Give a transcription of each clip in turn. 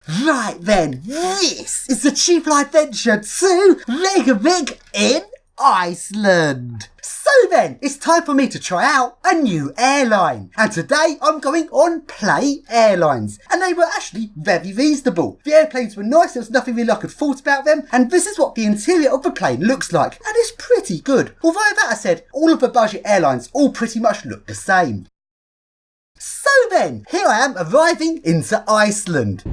Right then, this is the cheap adventure to Reykjavik in Iceland. So then, it's time for me to try out a new airline. And today I'm going on Play Airlines. And they were actually very reasonable. The airplanes were nice, there was nothing really I could fault about them. And this is what the interior of the plane looks like. And it's pretty good. Although that said, all of the budget airlines all pretty much look the same. So then, here I am arriving into Iceland.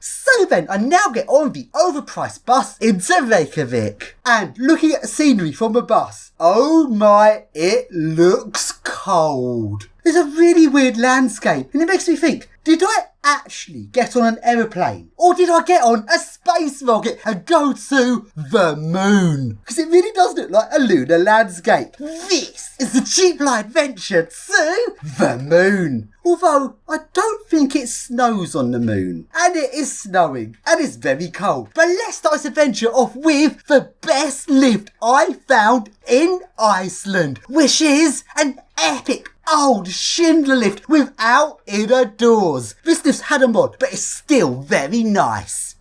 So then, I now get on the overpriced bus into Reykjavik. And looking at the scenery from the bus, oh my, it looks cold. There's a really weird landscape and it makes me think, did I actually get on an aeroplane? Or did I get on a space rocket and go to the moon? Because it really does look like a lunar landscape. This is the cheap adventure to the moon. Although, I don't think it snows on the moon. And it is snowing. And it's very cold. But let's start this adventure off with the best lift I found in Iceland. Which is an epic old Schindler lift without inner doors. This lift's had a mod, but it's still very nice.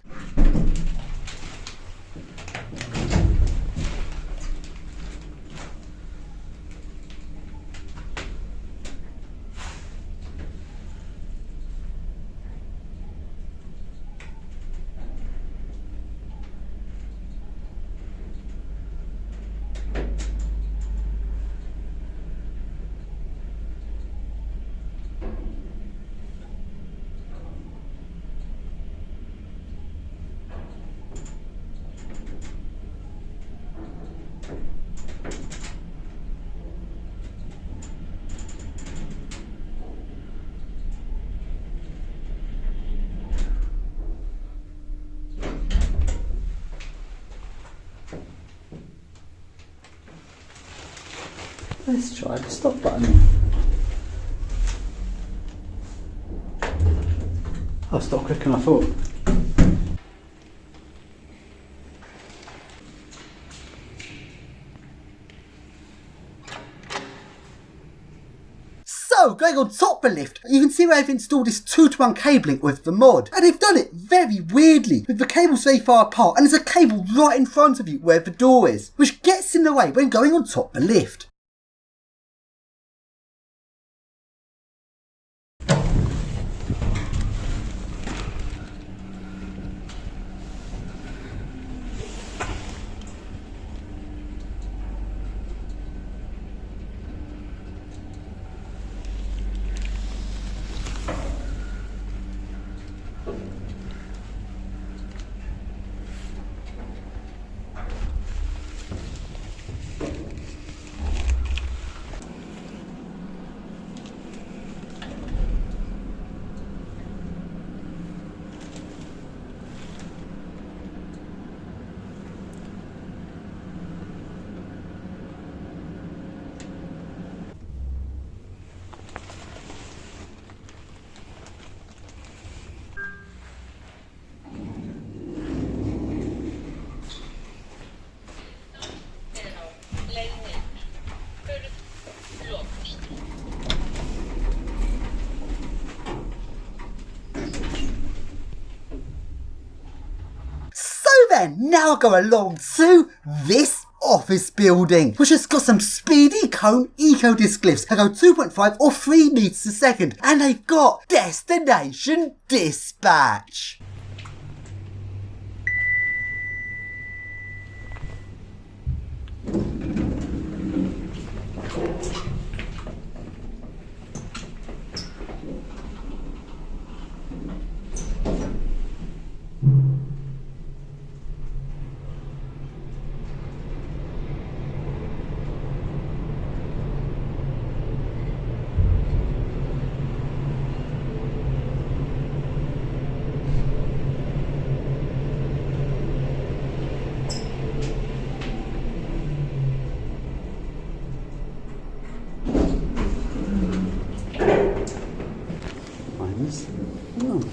Let's try the stop button. Oh, stopped quicker than I thought. So, going on top of the lift, you can see where they've installed this 2-to-1 cabling with the mod. And they've done it very weirdly, with the cables very far apart, and there's a cable right in front of you where the door is, which gets in the way when going on top of the lift. Now I go along to this office building, which has got some speedy cone eco disc lifts that go 2.5 or 3 meters a second, and they've got destination dispatch. Oh.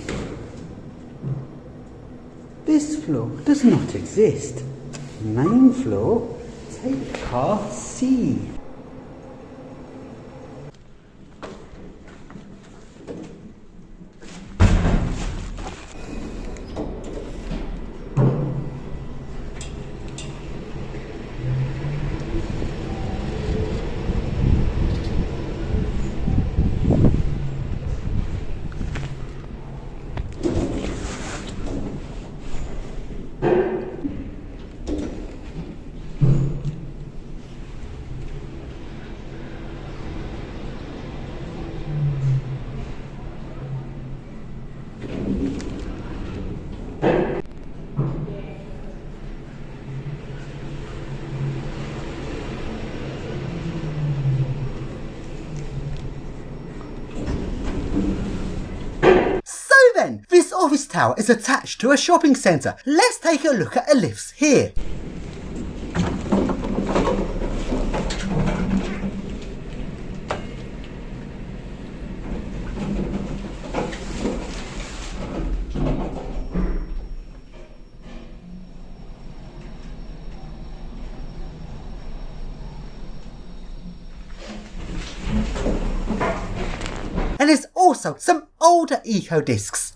This floor does not exist. Main floor, take car C. This office tower is attached to a shopping centre. Let's take a look at the lifts here. And there's also some older eco discs.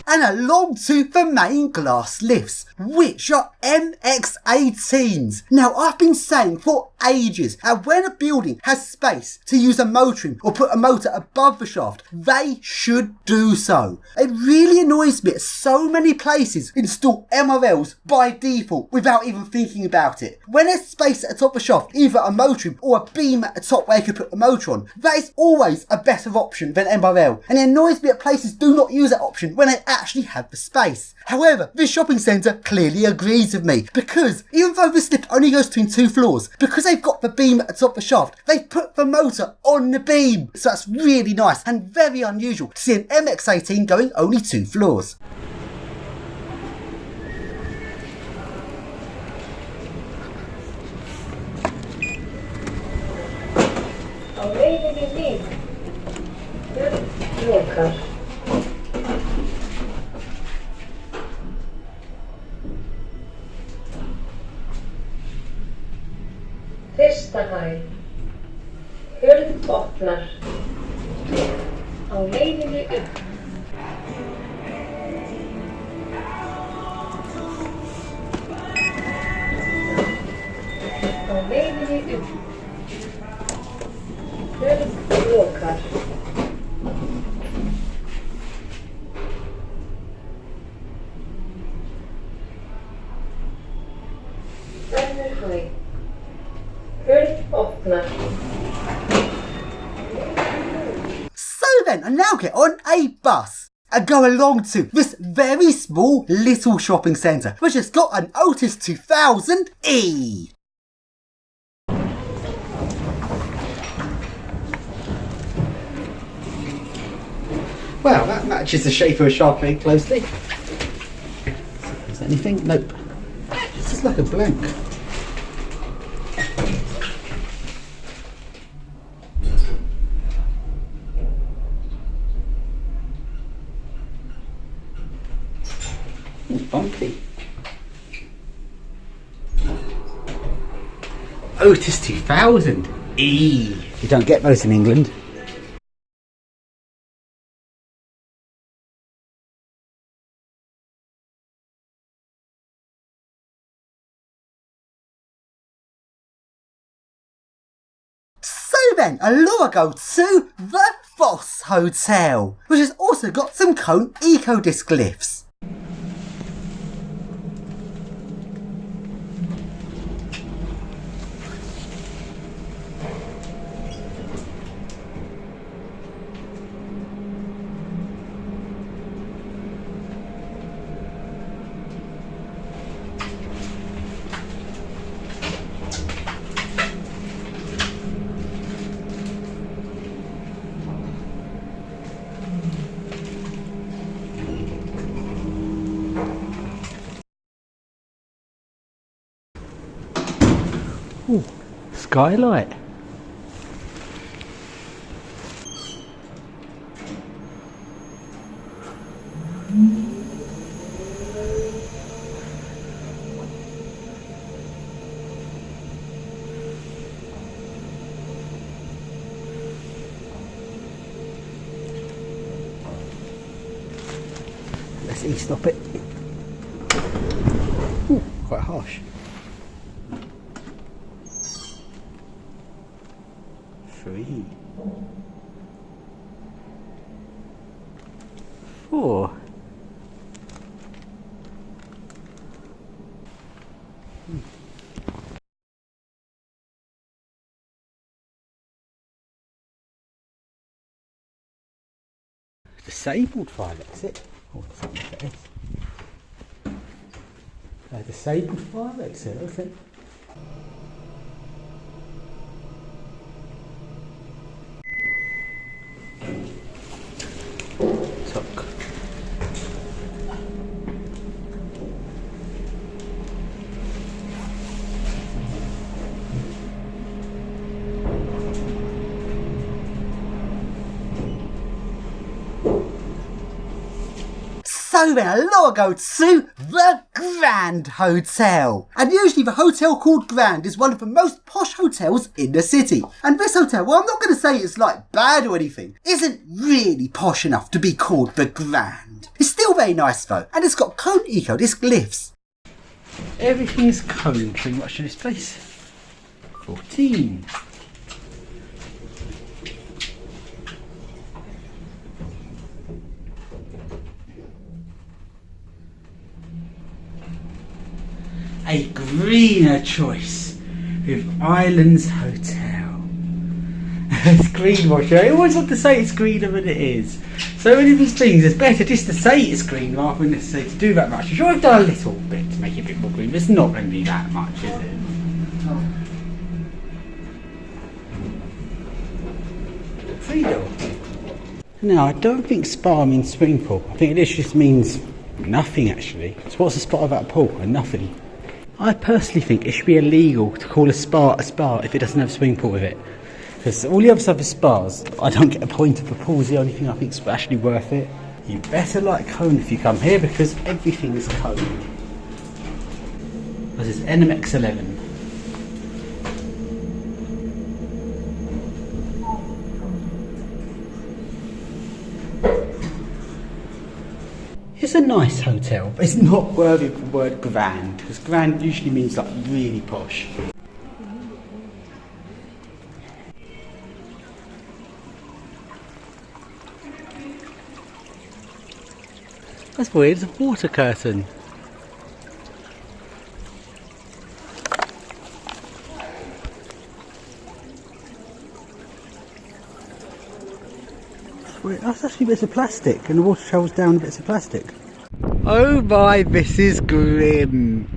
And along to the main glass lifts, which are MX-18s. Now, I've been saying for ages that when a building has space to use a motoring or put a motor above the shaft, they should do so. It really annoys me that so many places install MRLs by default without even thinking about it. When there's space at the top of the shaft, either a motoring or a beam at the top where you can put the motor on, that is always a better option than MRL. And it annoys me that places do not use that option when they actually have the space. However, this shopping centre clearly agrees with me, because even though this lift only goes between 2 floors, because they've got the beam at the top of the shaft, they've put the motor on the beam. So that's really nice and very unusual to see an MX-18 going only 2 floors. Fyrsta hæð. Hurð opnar. Á leiðinni upp. Á leiðinni upp. Hurð lokar. Önnur hæð. So then, I now get on a bus and go along to this very small little shopping centre, which has got an Otis 2000E. Well, that matches the shape of a shaft very closely. Is there anything? Nope. It's just like a blank. Bumpy. Otis 2000E. You don't get those in England. So then, along I go to the Voss Hotel, which has also got some cone eco-disc lifts. Ooh, skylight. Let's e-stop it. Ooh, quite harsh. 3, 4. Disabled fire exit. Oh, what's that is? Disabled fire exit, okay. Tuck. So then, a lot ago to the Grand Hotel. And usually the hotel called Grand is one of the most posh hotels in the city. And this hotel, well, I'm not going to say it's like bad or anything, isn't really posh enough to be called the Grand. It's still very nice though, and it's got cone eco disc lifts. Everything is cone pretty much in this place. 14. A greener choice with Islands Hotel. It's greenwashing. I always want to say it's greener than it is. So many of these things, it's better just to say it's green rather than necessarily to do that much. I'm sure I've done a little bit to make it a bit more green, but it's not going to be that much, is it? Freedom. No, I don't think spa means swimming pool. I think it just means nothing actually. So what's a spa about a pool? And nothing. I personally think it should be illegal to call a spa if it doesn't have a swimming pool with it. Because all the other stuff is spas. I don't get a point of a pool is the only thing I think is actually worth it. You better like cone if you come here because everything is cone. This is NMX11. It's a nice hotel, but it's not worthy of the word grand, because grand usually means like really posh. That's weird, it's a water curtain. That's actually bits of plastic, and the water travels down bits of plastic. Oh my, this is grim.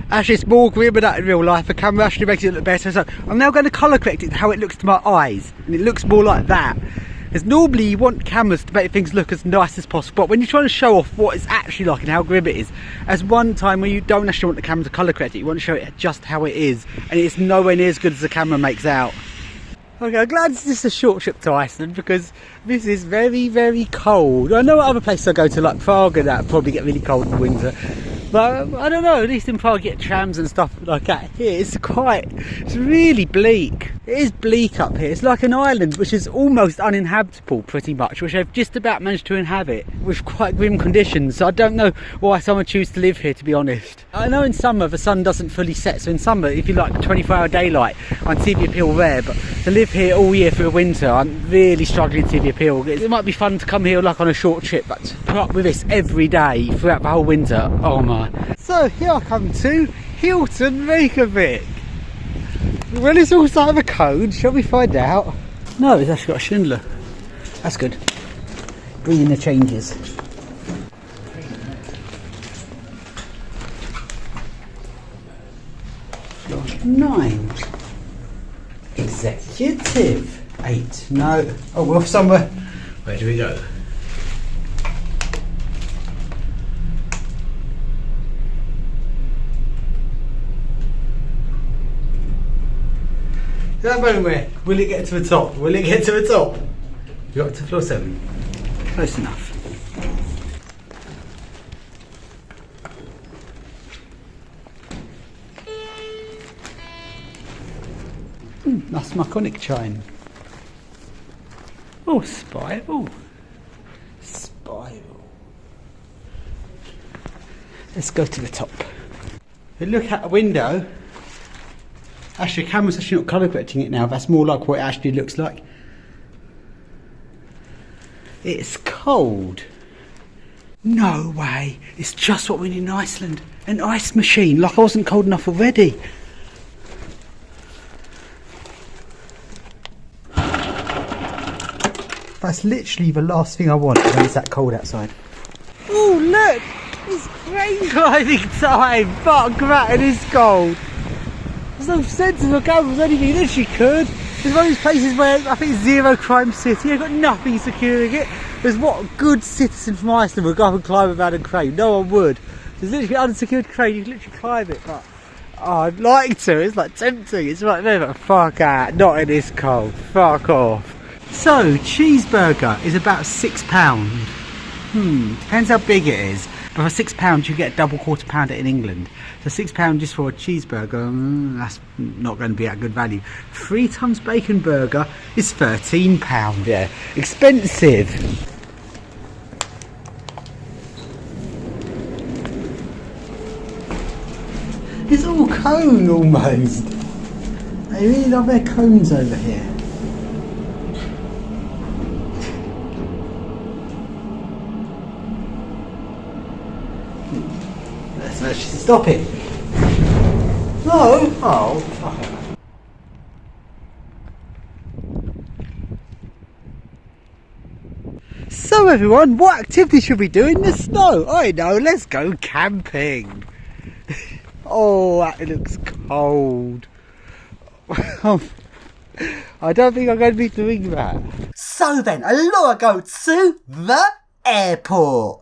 Actually, it's more grim than that in real life. The camera actually makes it look better. So I'm now going to colour correct it to how it looks to my eyes, and it looks more like that. Because normally you want cameras to make things look as nice as possible, but when you're trying to show off what it's actually like and how grim it is, as one time where you don't actually want the camera to colour correct it, you want to show it just how it is, and it's nowhere near as good as the camera makes out. Okay, I'm glad it's just a short trip to Iceland because this is very, very cold. I know other places I go to like Prague and that probably get really cold in winter. But I don't know, at least in Prague you get trams and stuff like that. Here it's really bleak. It is bleak up here. It's like an island which is almost uninhabitable pretty much, which they've just about managed to inhabit with quite grim conditions. So I don't know why someone chooses to live here, to be honest. I know in summer the sun doesn't fully set, so in summer if you like 24-hour daylight I'd see the appeal there, but to live here all year through the winter I'm really struggling to see the appeal. It might be fun to come here like on a short trip, but to put up with this every day throughout the whole winter, oh my. So here I come to Hilton, Reykjavik. Well, it's also have a code, shall we find out? No, it's actually got a Schindler. That's good. Bring in the changes. Slot 9. Executive. 8. No. Oh, we're off somewhere. Where do we go? That moment where, will it get to the top? Will it get to the top? You got to floor 7. Close enough. That's my conic chime. Oh, spiral. Spiral. Let's go to the top. If you look out the window, actually the camera's actually not colour correcting it now, that's more like what it actually looks like. It's cold. No way, it's just what we need in Iceland. An ice machine, like I wasn't cold enough already. That's literally the last thing I want when it's that cold outside. Oh look! It's crane climbing time! Fuck that, it is cold! There's no sense of a camera, there's anything that she could. There's one of these places where I think it's zero crime city, I've got nothing securing it. There's what good citizen from Iceland would go up and climb without a crane. No one would. There's literally an unsecured crane, you can literally climb it, but oh, I'd like to, it's like tempting, it's like, no, but fuck out, not in this cold, fuck off. So, cheeseburger is about £6. Depends how big it is. But for £6 you get a double quarter pounder in England. So £6 just for a cheeseburger, that's not going to be at good value. 3 tons bacon burger is £13, yeah. Expensive. It's all cone almost. They really love their cones over here. Let's stop it. No. Oh, fuck it. So everyone, what activity should we do in the snow? I know, let's go camping. Oh, that looks cold. I don't think I'm going to be doing that. So then, I'll go to the airport.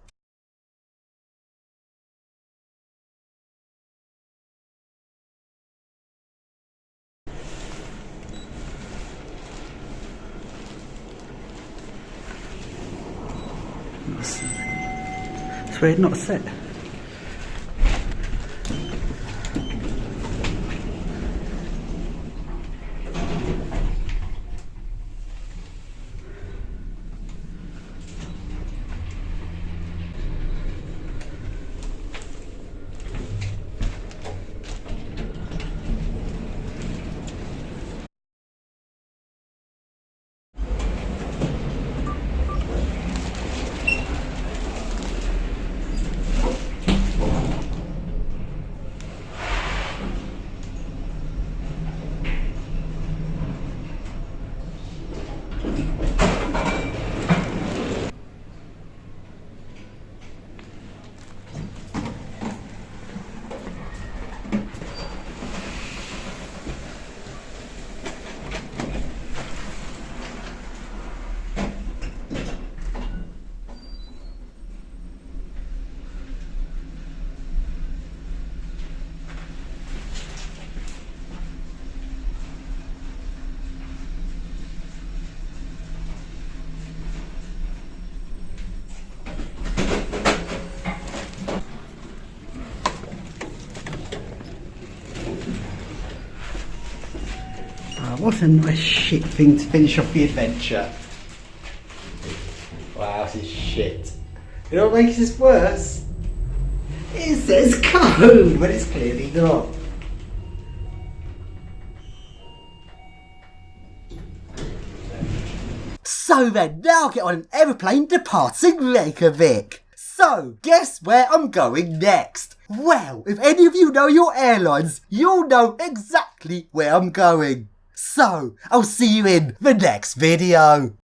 It's weird, not set. What a nice shit thing to finish off the adventure. Wow, this is shit. You know what makes this worse? It says code, but it's clearly not. So then, now get on an aeroplane departing Reykjavik. So, guess where I'm going next? Well, if any of you know your airlines, you'll know exactly where I'm going. So, I'll see you in the next video.